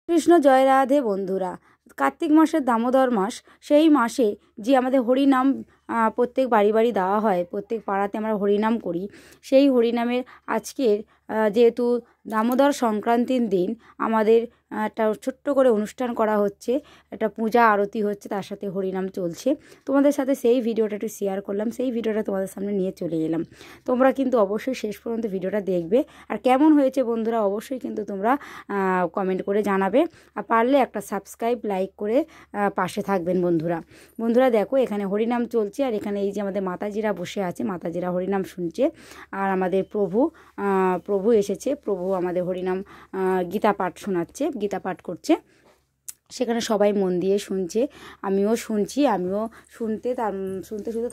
কৃষ্ণ জয় রাধে বন্ধুরা। কার্তিক মাসের দামোদর মাস, সেই মাসে যে আমাদের হরিনাম প্রত্যেক বাড়ি বাড়ি দেওয়া হয়, প্রত্যেক পাড়াতে আমরা হরিনাম করি। সেই হরিনামের আজকের যেহেতু দামোদর সংক্রান্তির দিন আমাদের একটা ছোট্ট করে অনুষ্ঠান করা হচ্ছে, একটা পূজা আরতি হচ্ছে, তার সাথে হরিনাম চলছে। তোমাদের সাথে সেই ভিডিওটা একটু শেয়ার করলাম, সেই ভিডিওটা তোমাদের সামনে নিয়ে চলে এলাম। তোমরা কিন্তু অবশ্যই শেষ পর্যন্ত ভিডিওটা দেখবে, আর কেমন হয়েছে বন্ধুরা অবশ্যই কিন্তু তোমরা কমেন্ট করে জানাবে, আর পারলে একটা সাবস্ক্রাইব লাইক করে পাশে থাকবেন বন্ধুরা। দেখো এখানে হরিনাম চলছে, আর এখানে এই যে আমাদের মাতাজিরা বসে আছে, মাতাজিরা হরিনাম শুনছে, আর আমাদের প্রভু এসেছে, প্রভু আমাদের হরিনাম গীতা পাঠ শোনাচ্ছে, গীতা পাঠ করছে। সেখানে সবাই মন দিয়ে শুনছে, আমিও শুনছি, শুনতে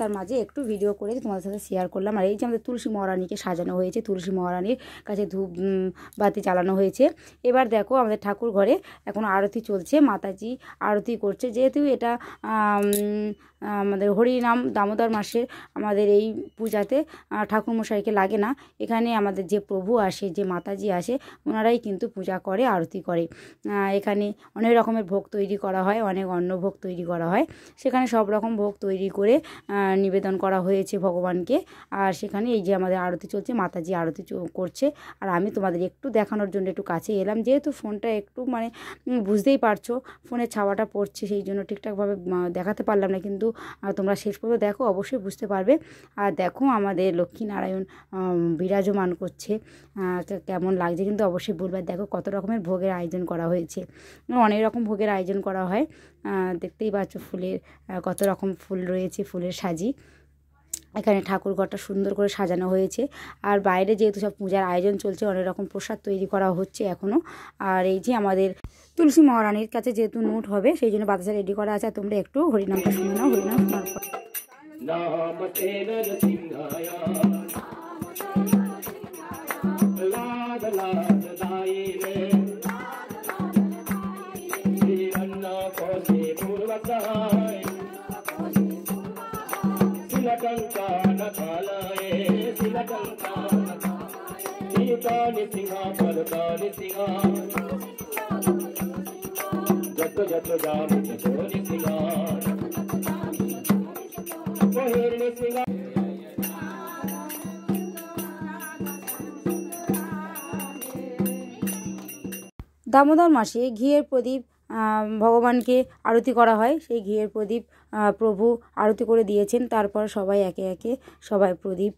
তার মাঝে একটু ভিডিও করে তোমাদের সাথে শেয়ার করলাম। আর এই যে আমাদের তুলসী মহারানীকে সাজানো হয়েছে, তুলসী মহারানীর কাছে ধূপ বাতি জ্বালানো হয়েছে। এবার দেখো আমাদের ঠাকুর ঘরে এখন আরতি চলছে, মাতাজি আরতি করছে। যেহেতু এটা আমাদের হরিনাম দামোদর মাসের আমাদের এই পূজাতে ঠাকুরমশাইকে লাগে না, এখানে আমাদের যে প্রভু আসে, যে মাতাজি আসে, ওনারাই কিন্তু পূজা করে, আরতি করে। এখানে অনেক রকমের ভোগ তৈরি করা হয়, অনেক অন্নভোগ তৈরি করা হয়। সেখানে সব রকম ভোগ তৈরি করে নিবেদন করা হয়েছে ভগবানকে। আর সেখানে এই যে আমাদের আরতি চলছে, মাতাজি আরতি করছে। আর আমি তোমাদের একটু দেখানোর জন্য একটু কাছে এলাম, যেহেতু ফোনটা একটু বুঝতেই পারছো ফোনের ছাওয়াটা পড়ছে, সেই জন্য ঠিকঠাকভাবে দেখাতে পারলাম না, কিন্তু তোমরা শেষ পর্যন্ত দেখো অবশ্যই বুঝতে পারবে। আর দেখো আমাদের লক্ষ্মীনারায়ণ বিরাজমান করছে, কেমন লাগছে কিন্তু অবশ্যই বলবে। দেখো কত রকমের ভোগের আয়োজন করা হয়েছে, অনেক রকম ভোগের আয়োজন করা হয়। দেখতেই পাচ্ছ ফুলের কত রকম ফুল রয়েছে, ফুলের সাজি। এখানে ঠাকুরঘরটা সুন্দর করে সাজানো হয়েছে, আর বাইরে যেহেতু সব পূজার আয়োজন চলছে, অনেক রকম প্রসাদ তৈরি করা হচ্ছে এখনও। আর এই যে আমাদের তুলসী মহারানীর কাছে যেহেতু নোট হবে, সেই জন্য বাতাসা রেডি করা আছে। আর তোমরা একটু হরিনামটা শুনে নাও, হরিনাম শোনার পর দামোদর মাসে ঘিয়ের প্রদীপ ভগবানকে আরতি করা হয়। সেই ঘিয়ের প্রদীপ প্রভু আরতি করে দিয়েছেন, তারপর সবাই একে একে সবাই প্রদীপ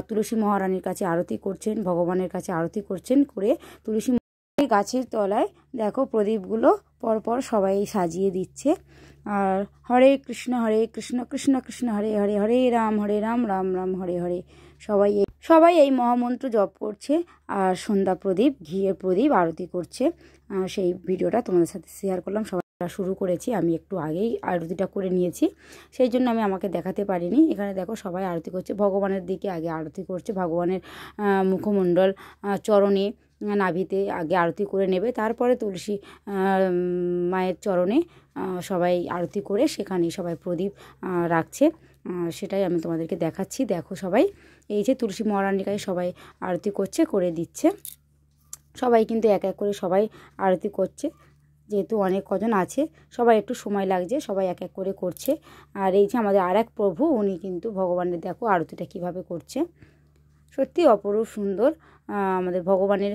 তুলসী মহারানীর কাছে আরতি করছেন, ভগবানের কাছে আরতি করছেন, করে তুলসী গাছের তলায় দেখো প্রদীপগুলো পরপর সবাই সাজিয়ে দিচ্ছে। আর হরে কৃষ্ণ কৃষ্ণ কৃষ্ণ হরে হরে, হরে রাম রাম রাম হরে হরে, সবাই এই মহামন্ত্র জপ করছে। আর সন্ধ্যা প্রদীপ, ঘিয়ের প্রদীপ আরতি করছে। সেই ভিডিওটা তোমাদের সাথে শেয়ার করলাম। সবাই শুরু করেছি, আমি একটু আগেই আরতিটা করে নিয়েছি, সেই জন্য আমি আমাকে দেখাতে পারিনি। এখানে দেখো সবাই আরতি করছে, ভগবানের দিকে আগে আরতি করছে, ভগবানের মুখমণ্ডল, চরণে, নাভিতে আগে আরতি করে নেবে, তারপরে তুলসী মায়ের চরণে সবাই আরতি করে সেখানে সবাই প্রদীপ রাখছে। সেটাই আমি তোমাদেরকে দেখাচ্ছি। দেখো সবাই এই যে তুলসী মহারানীর কাছে সবাই আরতি করছে, করে দিচ্ছে। সবাই কিন্তু এক এক করে সবাই আরতি করছে, যেহেতু অনেক কজন আছে সবাই একটু সময় লাগছে, সবাই এক এক করে করছে। আর এই যে আমাদের আর এক প্রভু, উনি কিন্তু ভগবানের দেখো আরতিটা কিভাবে করছে, সত্যি অপরূপ সুন্দর। আমাদের ভগবানের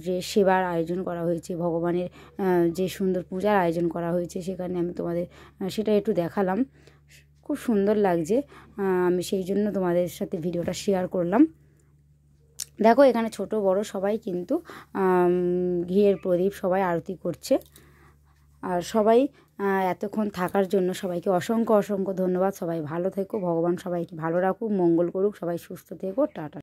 যে সেবার আয়োজন করা হয়েছে, ভগবানের যে সুন্দর পূজার আয়োজন করা হয়েছে, সেখানে আমি তোমাদের সেটা একটু দেখালাম, খুব সুন্দর লাগছে। আমি সেই জন্য তোমাদের সাথে ভিডিওটা শেয়ার করলাম। দেখো এখানে ছোট বড় সবাই কিন্তু ঘিয়ের প্রদীপ সবাই আরতি করছে। আর সবাই এতক্ষণ থাকার জন্য সবাইকে অসংখ্য ধন্যবাদ। সবাই ভালো থেকো, ভগবান সবাইকে ভালো রাখুক, মঙ্গল করুক, সবাই সুস্থ থেকো, টাটা।